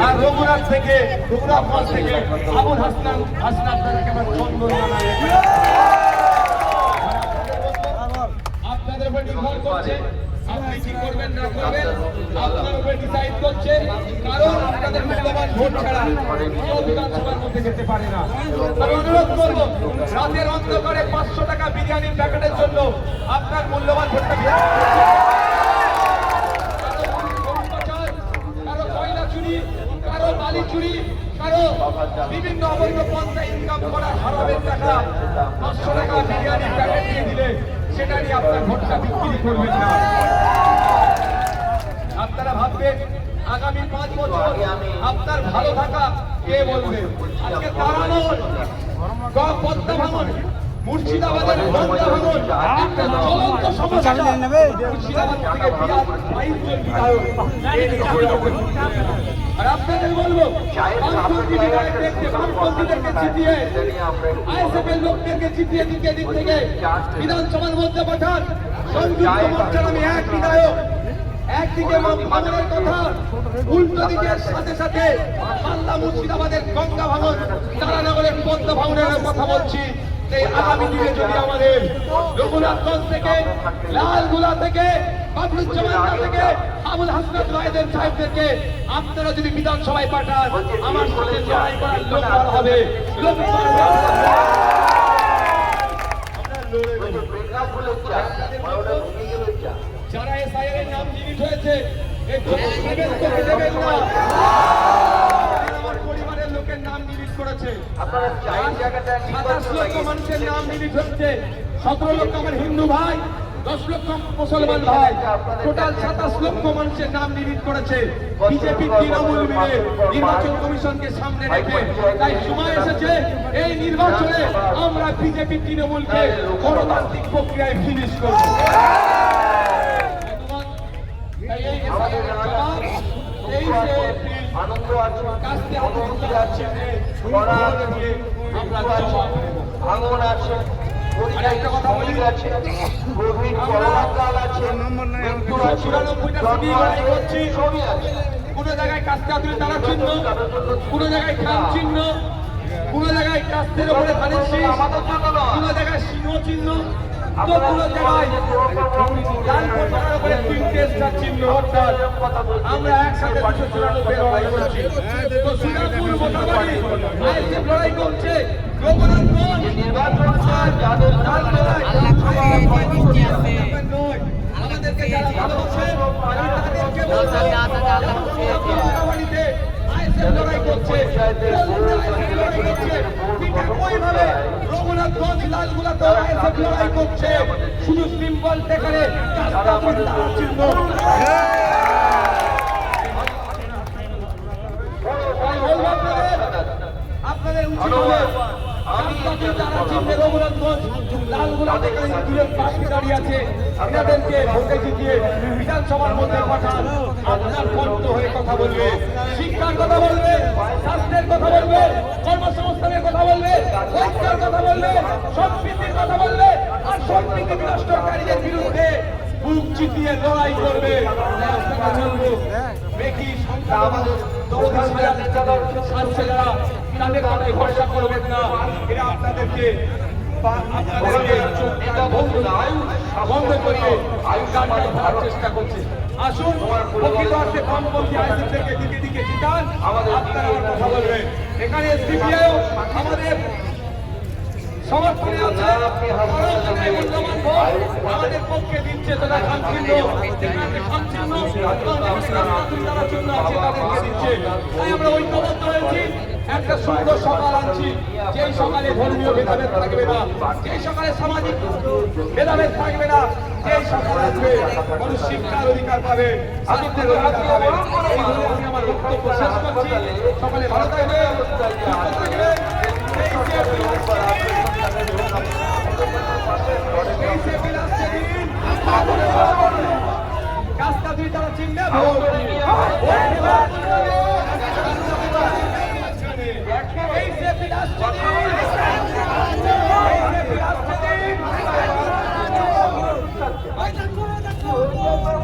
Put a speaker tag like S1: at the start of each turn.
S1: আর রঘুনাথ থেকে রঘুনাথগঞ্জ থেকে আবুল হাসনান আপনাদেরকে চন্দন জানাই। আপনাদের উপর নির্ভর করছে আপনি কি করবেন না করবেন, আপনার উপরে ডিসাইড করছে। কারণ আপনাদের মূল্যবান ভোট ছাড়া কেউ বিধানসভার মধ্যে যেতে পারে না। আমি অনুরোধ করবো রাতের অন্ধকারে 500 টাকা বিরিয়ানির প্যাকেটের জন্য আপনার মূল্যবান ভোটটা কারো কয়লা চুরি, কারো বালি চুরি, কারো বিভিন্ন অবৈধ পন্থা ইনকাম করা হারামের টাকা 500 টাকা বিরিয়ানির প্যাকেট দিয়ে দিলে সেটা নিয়ে আপনার ভোটটা বিক্রি করবেন না। আপনারা ভাববেন আগামী 5 বছর আপনার ভালো থাকা কে বলবে? আজকে তারানোর পদ্মা ভাঙন, মুর্শিদাবাদের পদ্মা ভাঙন একটা জ্বলন্ত সমস্যা। মুর্শিদাবাদ থেকে আর আপনাদের বলবো বামপন্থীদেরকে জিতিয়ে আইএসএফের লোকদেরকে জিতিয়ে দিকে দিক থেকে বিধানসভার মধ্যে পাঠান। সংযুক্ত মোর্চার আমি এক বিধায়ক, একদিকে ভাঙনের কথা, উল্টো দিকের সাথে সাথে মালদা মুর্শিদাবাদের গঙ্গা ভাঙন, তারানগরের পদ্মা ভাঙনের কথা বলছি। এই আগামী দিনে যদি আমাদের রঘুনাথগঞ্জ থেকে, লালগুলা থেকে, বাবলুজ্জামান থেকে, আবুল হাসনাত ভাইদের সাহেবদেরকে আপনারা যদি বিধানসভায় পাঠান, আমার সাথে লড়াই করার লোক বার হবে। যারা এসআইআর এর নাম ডিলিট হয়েছে দেবেন না। আমার পরিবারের লোকের নাম ডিলিট করেছে, 27 লক্ষ মানুষের নাম ডিলিট হচ্ছে। 17 লক্ষ আমার হিন্দু ভাই, 10 লক্ষ মুসলমান ভাই, টোটাল 27 লক্ষ মানুষের নাম ডিলিট করেছে বিজেপি তৃণমূল মিলে নির্বাচন কমিশনকে সামনে রেখে। তাই সময় এসেছে এই নির্বাচনে আমরা বিজেপি তৃণমূলকে গণতান্ত্রিক প্রক্রিয়ায় ফিনিশ করব।
S2: ভাঙন আছে, একটা কথা বলি আছে, কোভিড করোনা কাল আছে, মৃত্যু আছে,
S1: সবই আছে। কোনো জায়গায় কাস্তে আতুরে তারা চিহ্ন, কোনো জায়গায় খাম চিহ্ন, কোনো জায়গায় কাস্তের উপরে ধানের শীষ, কোনো জায়গায় সিংহ চিহ্ন, তো কোনো জায়গায় লাল পতাকার উপরে 3টে স্টার চিহ্ন। অর্থাৎ আমরা একসাথে 294 লড়াই করছি। তো শ্রীরামপুর মোটামুটি আইএসএফ লড়াই করছে, রঘুনাথগঞ্জ আমাদেরকে যারা ভালোবাসে তাদেরকে লড়াই করছে, ওইভাবে রঘুনাথগঞ্জ লালগুলাতে আইএসএফ লড়াই করছে। শুধু সিম্বল দেখালে চিহ্ন আপনাদের উচিত হবে যারা চিহ্নে রঘুনাথগঞ্জ লালগুলা থেকে দূরের পাশে দাঁড়িয়ে আছে এনাদেরকে ভোটে জিতিয়ে বিধানসভার মধ্যে পাঠান। আপনার কণ্ঠ হয়ে কথা বলবে, শিক্ষার কথা বলবে, স্বাস্থ্যের কথা বলবে, কর্মসংস্থানের কথা বলবে, ঐক্যের কথা বলবে, সম্প্রীতির কথা বলবে, আর সম্প্রীতি বিনষ্টকারীদের বিরুদ্ধে বুক চিতিয়ে লড়াই করবে। দেখি তাদের কথায় ভরসা করবেন না, এরা আপনাদেরকে বন্ধ করিয়ে চেষ্টা করছে। আসুন প্রকৃত অর্থে বামপন্থী আইএসএফ থেকে দিকে দিকে জিতান, আপনারা আমার কথা বলবেন। এখানে সিপিআইও আমাদের সমর্থনে আছে, মূল্যবান ভোট আমাদের পক্ষে দিচ্ছে। তারা খামচিহ্ন জন্য আছে তাদেরকে দিচ্ছে। তাই আমরা ঐক্যবদ্ধ হয়েছি, একটা সুন্দর সকাল আনছি, যেই সকালে ধর্মীয় ভেদাভেদ থাকবে না, যেই সকালে সামাজিক ভেদাভেদ থাকবে না, যেই সকাল আসবে মানুষ শিক্ষার অধিকার পাবে, সাহিত্যের অধিকার পাবে। এই বলে আমি আমার বক্তব্য শেষ করছি। সকালে ভালো থাকবে, সুস্থ থাকবে। কাজটা দুই তারা চিনবে এই